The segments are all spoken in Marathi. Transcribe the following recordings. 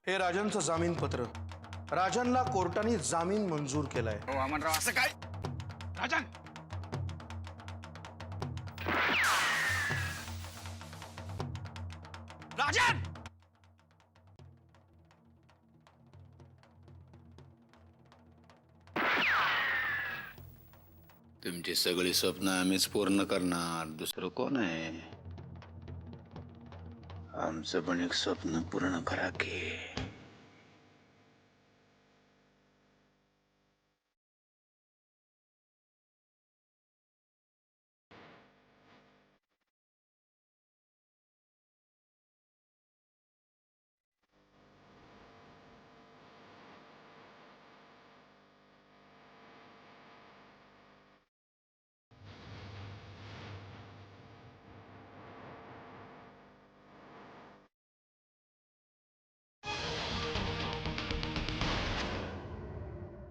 हे राजनचं जामीनपत्र. राजनला कोर्टाने जामीन मंजूर केलाय. वामनराव असं काय? राजन राजन तुमची सगळी स्वप्न आम्हीच पूर्ण करणार, दुसरं कोण आहे? आमचं पण एक स्वप्न पूर्ण करा की.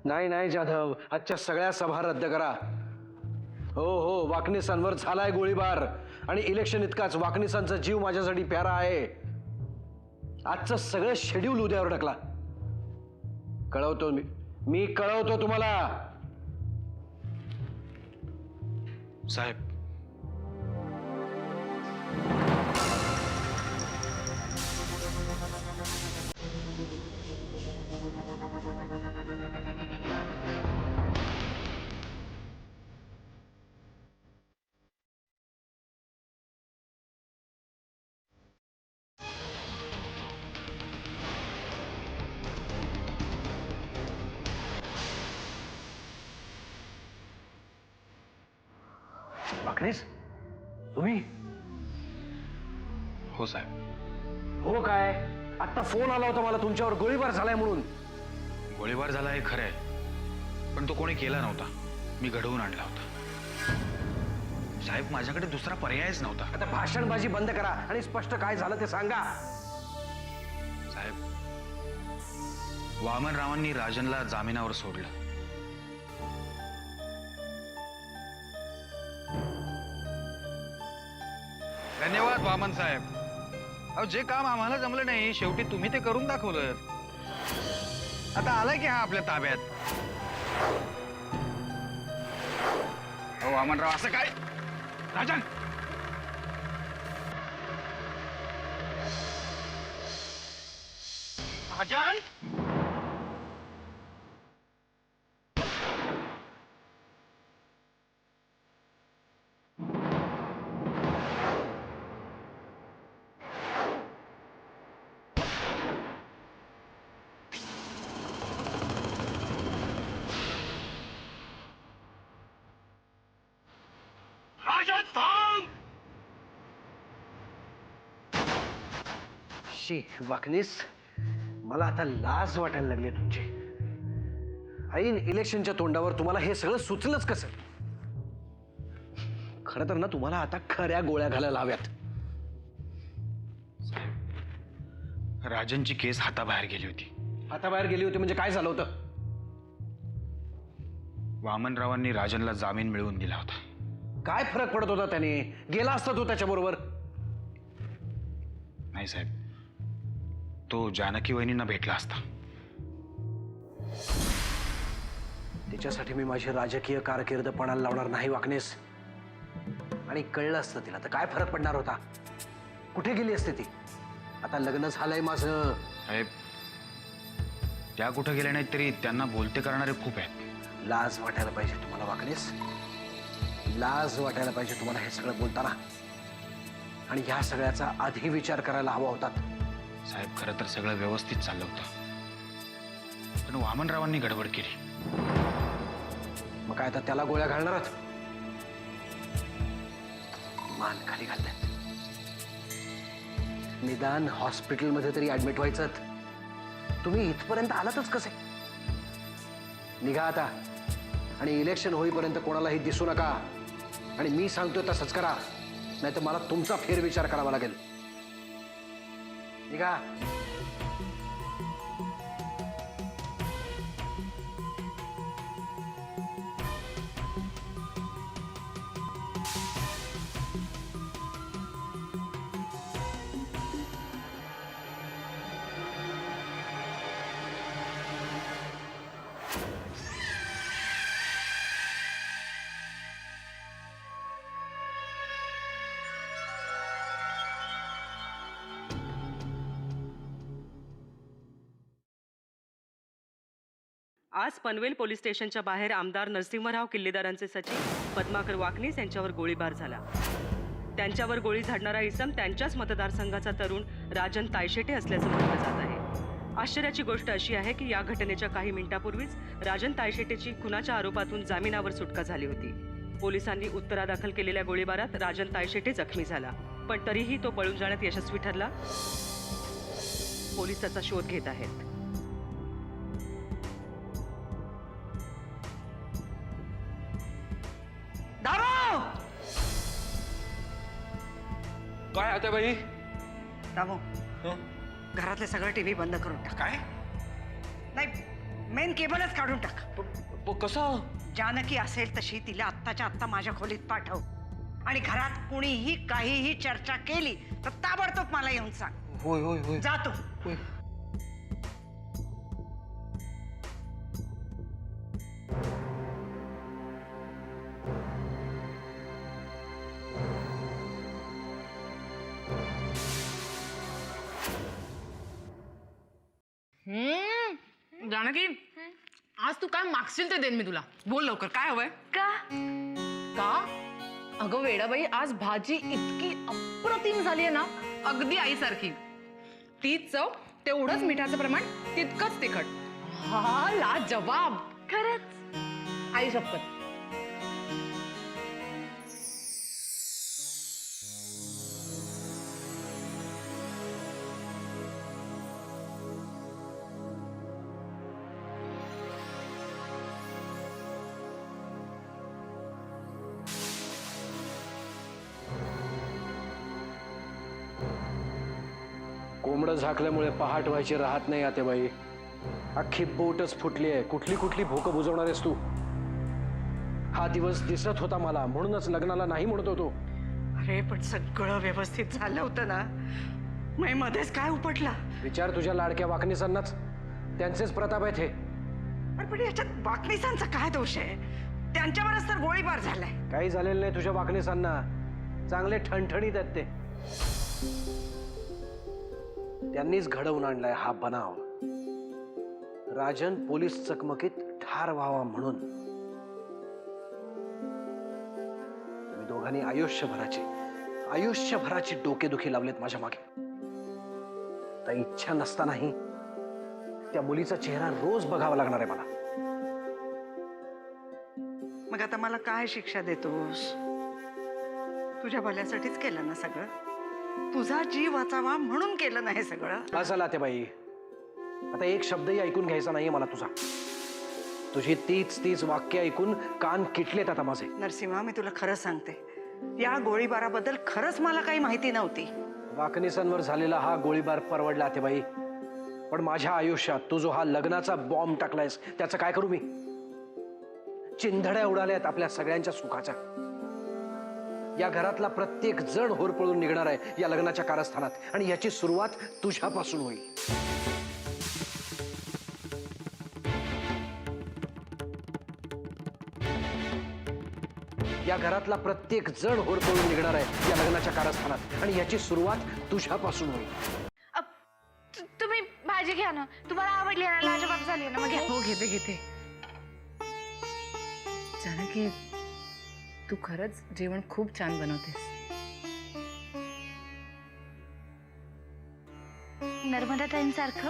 नाही नाही जाधव, आजच्या सगळ्या सभा रद्द करा. हो हो, वाकणीसांवर झालाय गोळीबार आणि इलेक्शन इतकाच वाकणीसांचा जीव माझ्यासाठी प्यारा आहे. आजचं सगळं शेड्यूल उद्यावर टाकला. कळवतो मी कळवतो तुम्हाला. साहेब वाकणीस तुम्ही? हो साहेब. हो काय? आता फोन आला होता मला तुमच्यावर गोळीबार झालाय म्हणून. गोळीबार झाला हे खरं आहे, पण तो कोणी केला नव्हता. मी घडवून आणला होता. साहेब माझ्याकडे दुसरा पर्यायच नव्हता. आता भाषणबाजी बंद करा आणि स्पष्ट काय झालं ते सांगा. साहेब वामनरावांनी राजनला जामिनावर सोडलं. धन्यवाद वामन साहेब. अहो जे काम आम्हाला जमलं नाही शेवटी तुम्ही ते करून दाखवलं. आता आलाय की हा आपल्या ताब्यात. अहो वामनराव असं काय? राजन राजन शी वाकणीस, मला आता लाज वाटायला लागली तुमची. ऐन इलेक्शनच्या तोंडावर तुम्हाला हे सगळं सुचलंच कसं? खरं तर ना तुम्हाला आता खऱ्या गोळ्या घालायला हव्यात. राजनची केस हाताबाहेर गेली होती. हाताबाहेर गेली होती म्हणजे काय झालं होतं? वामनरावांनी राजनला जामीन मिळवून दिला होता. काय फरक पडत होता त्याने? गेला असता तो त्याच्याबरोबर. नाही साहेब, तो जानकी वहिनींना भेटला असता. तिच्यासाठी मी माझी राजकीय कारकीर्द पणाला लावणार नाही वाकणेस. आणि कळलं असतं तिला तर काय फरक पडणार होता? कुठे गेली असते ती? आता लग्न झालंय माझं. साहेब त्या कुठं गेल्या नाहीत तरी त्यांना बोलते करणारे खूप आहेत. लाज वाटायला पाहिजे तुम्हाला वाकणेस. लाज वाटायला पाहिजे तुम्हाला हे सगळं बोलताना. आणि ह्या सगळ्याचा आधी विचार करायला हवा होता. साहेब खरं तर सगळं व्यवस्थित चाललं होतं, पण वामनरावांनी गडबड केली. मग काय आता त्याला गोळ्या घालणारच? मान खाली घालतात. निदान हॉस्पिटलमध्ये तरी ऍडमिट व्हायचं. तुम्ही इथपर्यंत आलातच कसे? निघा आता आणि इलेक्शन होईपर्यंत कोणालाही दिसू नका. आणि मी सांगतोय तसंच करा, नाही तर मला तुमचा फेरविचार करावा लागेल. निघा. आज पनवेल पोलीस स्टेशनच्या बाहेर आमदार नरसिंहराव किल्लेदारांचे सचिव पद्माकर वाकनीस यांच्यावर गोळीबार झाला. त्यांच्यावर गोळी झाडणारा इसम त्यांच्याच मतदारसंघाचा तरुण राजन तायशेटे असल्याचं म्हटलं जात आहे. आश्चर्याची गोष्ट अशी आहे की या घटनेच्या काही मिनिटांपूर्वीच राजन तायशेटेची खुनाच्या आरोपातून जामिनावर सुटका झाली होती. पोलिसांनी उत्तरादाखल केलेल्या गोळीबारात राजन तायशेटे जखमी झाला, पण तरीही तो पळून जाण्यात यशस्वी ठरला. पोलीस त्याचा शोध घेत आहेत. दामू काय आता बाई? दामू घरातले सगळे टीव्ही बंद करून टाक. काय? नाही, मेन केबलच काढून टाक. कसं? जानकी असेल तशी तिला आत्ताच्या आत्ता माझ्या खोलीत पाठव आणि घरात कुणीही काहीही चर्चा केली तर ताबडतोब मला येऊन सांग. होय होय होय. जातो. होय. जानकी, आज तू काय मागशील ते देईन मी तुला. बोल लवकर, काय हवंय? का? का? अगं वेडाबाई, आज भाजी इतकी अप्रतिम झाली आहे ना, अगदी आईसारखी. तीच चव, तेवढंच मिठाचं प्रमाण, तितकंच तिखट. हा लाजवाब. खरंच? आई शपथ. कोंबडं झाकल्यामुळे पहाट व्हायची राहत नाही आतेबाई. अख्खी बोटच फुटली आहे. कुठली कुठली भोकं बुजवणार आहेस तू? हा दिवस दिसत होता मला, म्हणूनच लग्नाला नाही म्हणत होतो. अरे पण सगळं व्यवस्थित झालं होतं ना, मग मध्येच काय उपटला? विचार तुझ्या लाडक्या वाकणीसांनाच. त्यांचेच प्रताप आहेत हे. पण याच्यात वाकणीसांचा काय दोष आहे? त्यांच्यावरच तर गोळीबार झालाय. काही झालेलं नाही तुझ्या वाकणीसांना. चांगले ठणठणीत आहेत ते. त्यांनीच घडवून आणलाय हा बनाव. राजन पोलीस चकमकीत ठार व्हावा म्हणून. तुम्ही दोघांनी आयुष्यभराची डोकेदुखी लावलेत माझ्या मागे. तर इच्छा नसतानाही त्या मुलीचा चेहरा रोज बघावा लागणार आहे मला. मग आता मला काय शिक्षा देतोस? तुझ्या भल्यासाठीच केलं ना सगळं. तुझा जीव वाचावा म्हणून केलं नाही सगळं. असं बाई, आता एक शब्दही ऐकून घ्यायचा नाहीये मला तुझा. तुझी तीच वाक्य ऐकून कान किटलेत आता माझे. नरसिंहा, मी तुला खरं सांगते, या गोळीबाराबद्दल खरंच मला काही माहिती नव्हती. वाकणीसांवर झालेला हा गोळीबार परवडला बाई, पण माझ्या आयुष्यात तू जो हा लग्नाचा बॉम्ब टाकलायस त्याचं काय करू मी? चिंधड्या उडाल्यात आपल्या सगळ्यांच्या सुखाच्या. या घरातला प्रत्येक जण होरपळून निघणार आहे या लग्नाच्या कारस्थानात, आणि याची सुरुवात तुझ्यापासून होईल. या घरातला प्रत्येक जण होरपळून निघणार आहे या लग्नाच्या कारस्थानात, आणि याची सुरुवात तुझ्यापासून होईल. तुम्ही भाजी घ्या ना. तुम्हाला आवडली ना, लाजवाब झाली ना, मग घ्या. हो, घेते. जानकी, तू खरंच जेवण खूप छान बनवतेस. नर्मदा ताईंसारखं.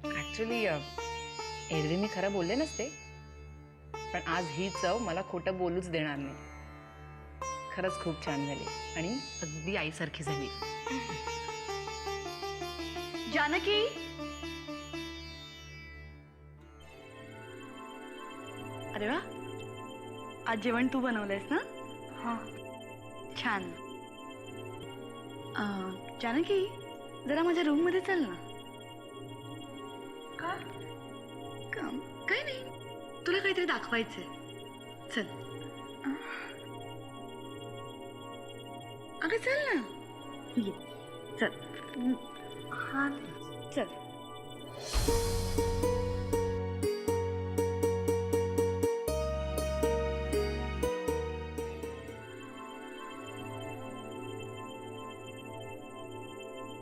ऍक्च्युली एरवी मी खरं बोलले नसते, पण आज ही चव मला खोटं बोलूच देणार नाही. खरंच खूप छान झाली आणि अगदी आईसारखी झाली. जानकी, अरे वा, आज जेवण तू बनवलंयस ना? हा, छान. जानकी, जरा माझ्या रूम मध्ये चल ना. का? काय नाही, तुला काहीतरी दाखवायचंय. चल. अगं चल ना. ये, चल. हा, चल.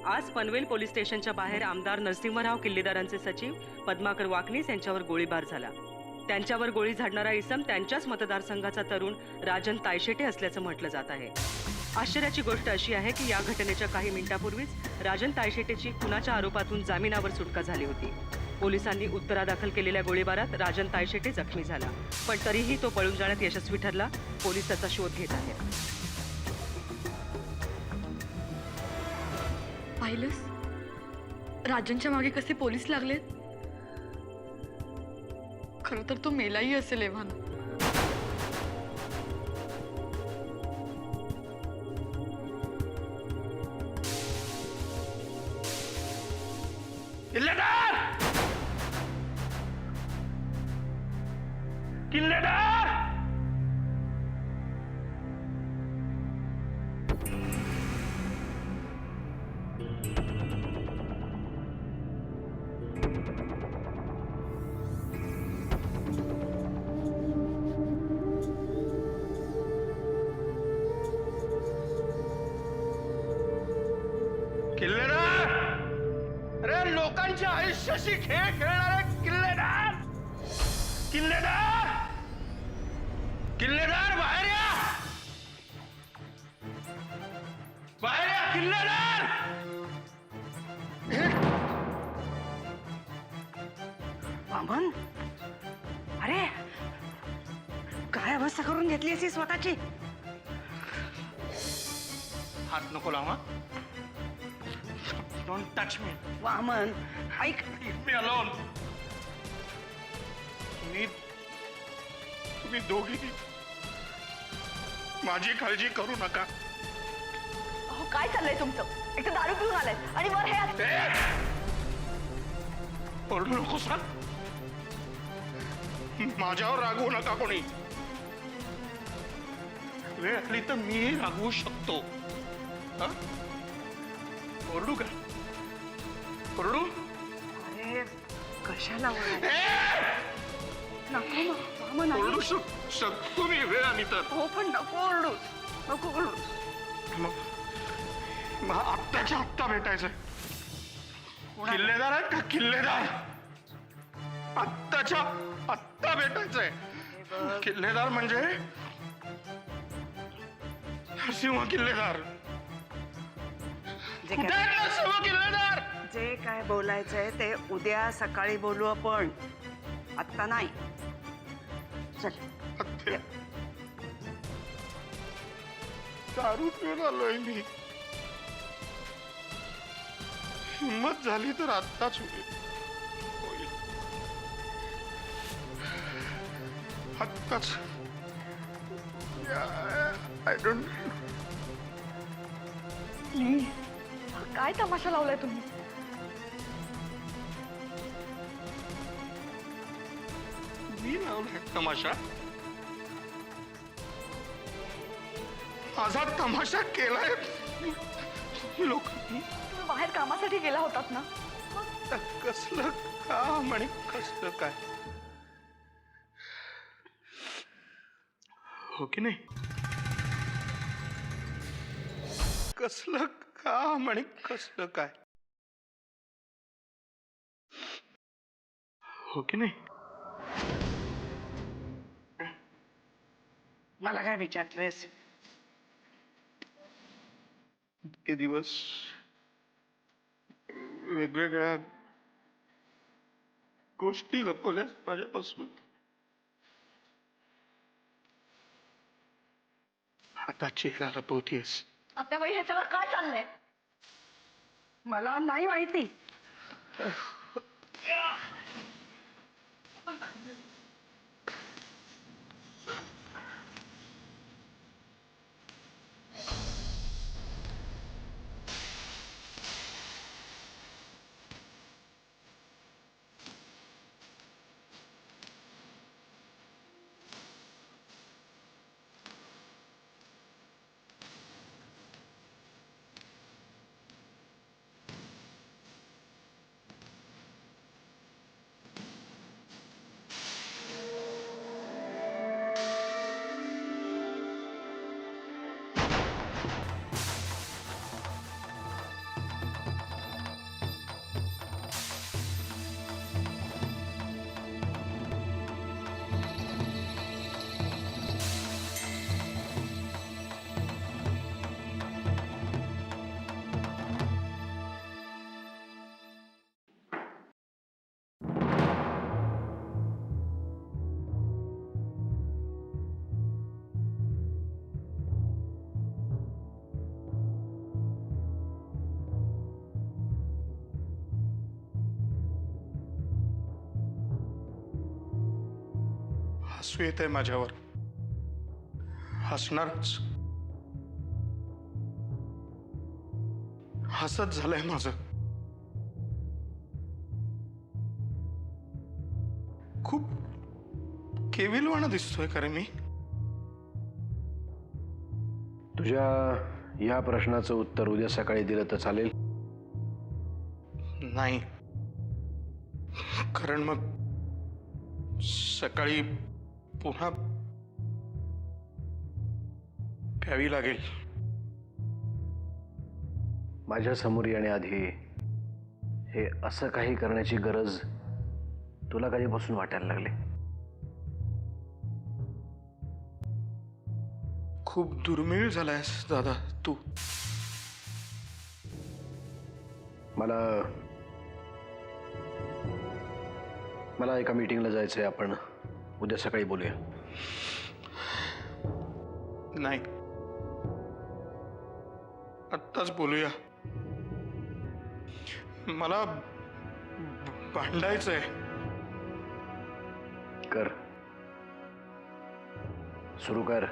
आज पनवेल पोलीस स्टेशनच्या बाहेर आमदार नरसिंहराव किल्लेदारांचे सचिव पद्माकर वाकनीस यांच्यावर गोळीबार झाला. त्यांच्यावर गोळी झाडणारा इसम त्यांच्याच मतदारसंघाचा तरुण राजन तायशेटे असल्याचं म्हटलं जात आहे. आश्चर्याची गोष्ट अशी आहे की या घटनेच्या काही मिनिटांपूर्वीच राजन तायशेटेची खुनाच्या आरोपातून जामिनावर सुटका झाली होती. पोलिसांनी उत्तरादाखल केलेल्या गोळीबारात राजन तायशेटे जखमी झाला, पण तरीही तो पळून जाण्यात यशस्वी ठरला. पोलीस त्याचा शोध घेत आहेत. पाहिलंस राजनच्या मागे कसे पोलीस लागलेत. खरं तर तो मेलाही असेल एव्हाना. किल्लेदार! किल्लेदार! किल्लेदार! अरे लोकांच्या आयुष्याशी खेळ खेळणारे किल्लेदार! किल्लेदार! किल्लेदार बाहेर या! बाहेर या किल्लेदार! वामन, अरे काय अवस्था करून घेतली अशी स्वतःची. हात नको लावा. Don't touch me. वामन ऐक, Leave me alone. तुम्ही दोघी माझी काळजी करू नका. अहो काय चाललंय तुमचं. एक तर दारू पिऊन आलाय आणि वर हे ओरडू नको सांग. माझ्यावर रागवू नका कोणी. वेळ आली तर मी रागवू शकतो. हा? ओरडू का? ओरडू? अरे कशाला ओरड- नको ना वामन आई. ओरडू शकतो मी वेळ आली तर. हो पण नको ओरडूस, नको ओरडूस. मग आत्ताच्या आत्ता भेटायचंय. किल्लेदार आहेत का किल्लेदार? आत्ताच्या आत्ता भेटायचंय. किल्लेदार म्हणजे नरसिंह किल्लेदार. जे कुठे काय आहेत नरसिंह किल्लेदार? जे काय बोलायचंय ते उद्या सकाळी बोलू आपण, आत्ता नाही. चल हत्या. दारू पिऊन आलोय मी. हिंमत झाली तर आत्ताच होईल. आत्ताच. I don't. काय तमाशा लावलाय तुम्ही. मी लावलाय तमाशा. माझा तमाशा केलाय लोकांनी. तुम्ही बाहेर कामासाठी गेला होतात ना. कसलं काम आणि कसलं काय. हो की नाही. कसलं काम आणि कसलं काय. हो की नाही. मला काय विचारलंयस. इतके दिवस वेगवेगळ्या गोष्टी लपवल्यास माझ्यापासून. आता चेहरा लपवतीयस. आता बाई हे सगळं काय चाललंय. मला नाही माहिती. हसू येतंय माझ्यावर. हसणारच. हसत झालंय माझं. खूप केविलवाणं दिसतोय का रे मी? तुझ्या या प्रश्नाचं उत्तर उद्या सकाळी दिलं तर चालेल? नाही, कारण मग सकाळी पुन्हा प्यावी लागेल. माझ्या समोर येण्याआधी हे असं काही करण्याची गरज तुला कधीपासून वाटायला लागली? खूप दुर्मिळ झालायस दादा तू. मला एका मीटिंगला जायचंय. आपण उद्या सकाळी बोलूया. नाही, आत्ताच बोलूया. मला भांडायचंय. कर, सुरू कर.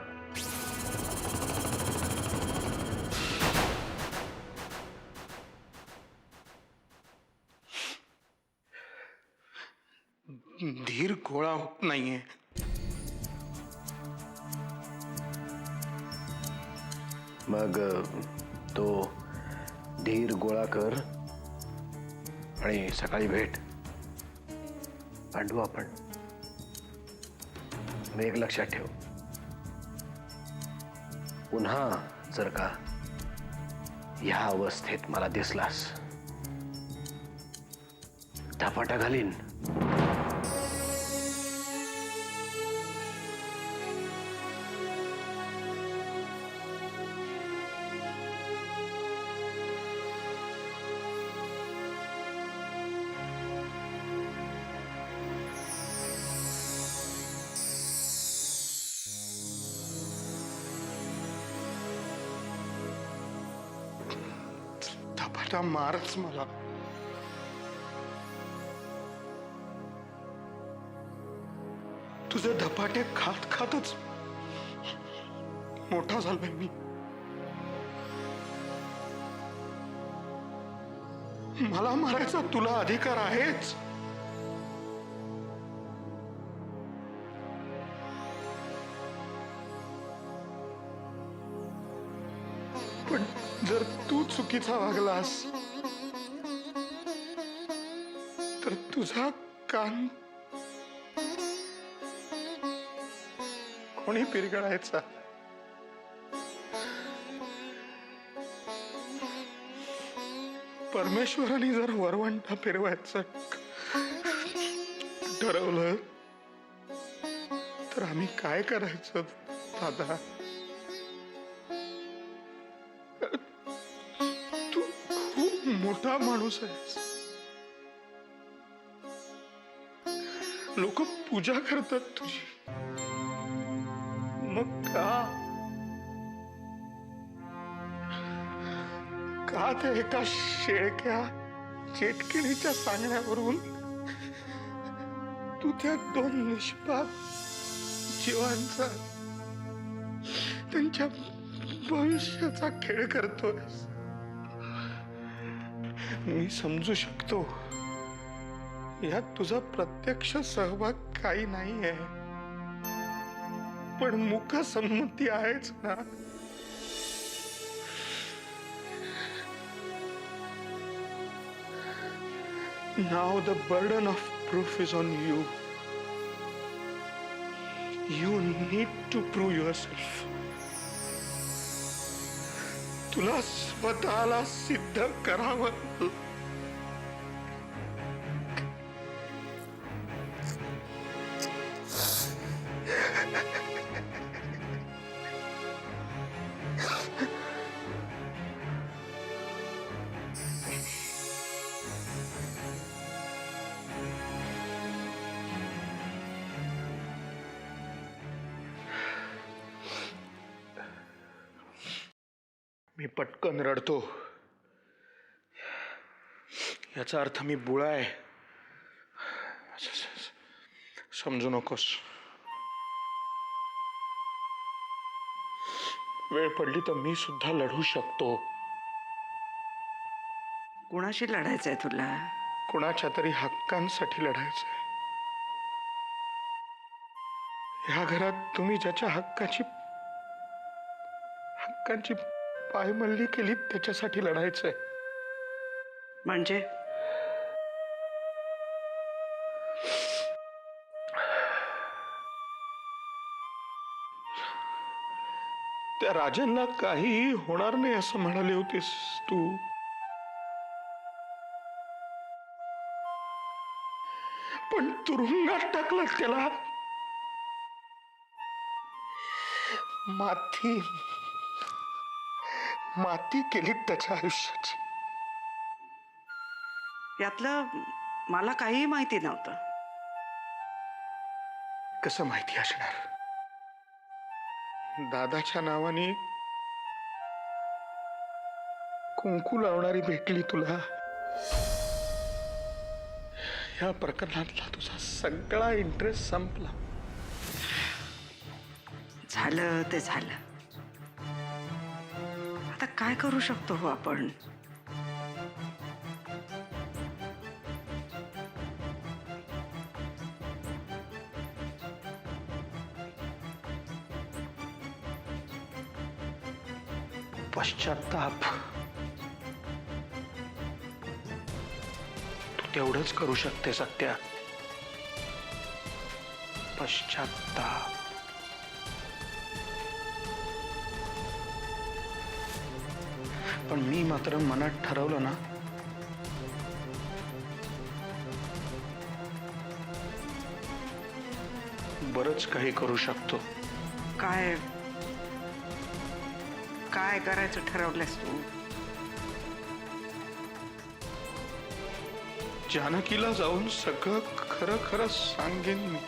धीर गोळा होत नाहीये. मग तो धीर गोळा कर आणि सकाळी भेट. भांडू आपण. मी एक लक्षात ठेव, पुन्हा जर का ह्या अवस्थेत मला दिसलास धपाटा घालीन. धपाटा मारच मला. तुझे धपाटे खात खातच मोठा झालोय मी. मला मारायचा तुला अधिकार आहेच. पण जर तू चुकीचा वागलास तर तुझा कान कोणी पिरगळायचा? परमेश्वराने जर वरवंटा फिरवायचं ठरवलं तर आम्ही काय करायचं दादा? तू खूप मोठा माणूस आहेस. लोक पूजा करतात तुझी. मग का त्या एका शेळक्या चेटकिणीच्या सांगण्यावरून तू त्या दोन निष्पाप जीवांचा, त्यांच्या भविष्याचा खेळ करतोस? मी समजू शकतो यात तुझा प्रत्यक्ष सहभाग काही नाहीये, पण मुख संमती आहेच ना. Now the burden of proof is on you. You need to prove yourself. तुला स्वतःला सिद्ध करावं. मी पटकन रडतो याचा अर्थ मी बुळा आहे समजू नकोस. वेळ पडली तर मी सुद्धा लढू शकतो. कुणाशी लढायचंय तुला? कुणाच्या तरी हक्कांसाठी लढायचंय. ह्या घरात तुम्ही ज्याच्या हक्कांची पायमल्ली केली त्याच्यासाठी लढायचंय. म्हणजे त्या राजनला काहीही होणार नाही असं म्हणाली होतीस तू. पण तुरुंगात टाकलं त्याला. माती केली त्याच्या आयुष्याची. यातलं मला काहीही माहिती नव्हतं. कसं माहिती असणार? दादाच्या नावाने कुंकू लावणारी भेटली तुला. या प्रकरणातला तुझा सगळा इंटरेस्ट संपला. झालं ते झालं. आता काय करू शकतो हो आपण? पश्चाताप. तू तेवढंच करू शकते सत्या. पश्चाताप. पण मी मात्र मनात ठरवलं ना, बरंच काही करू शकतो. काय काय करायचं ठरवलंस तू? जानकीला जाऊन सगळं खरं खरं सांगेन मी.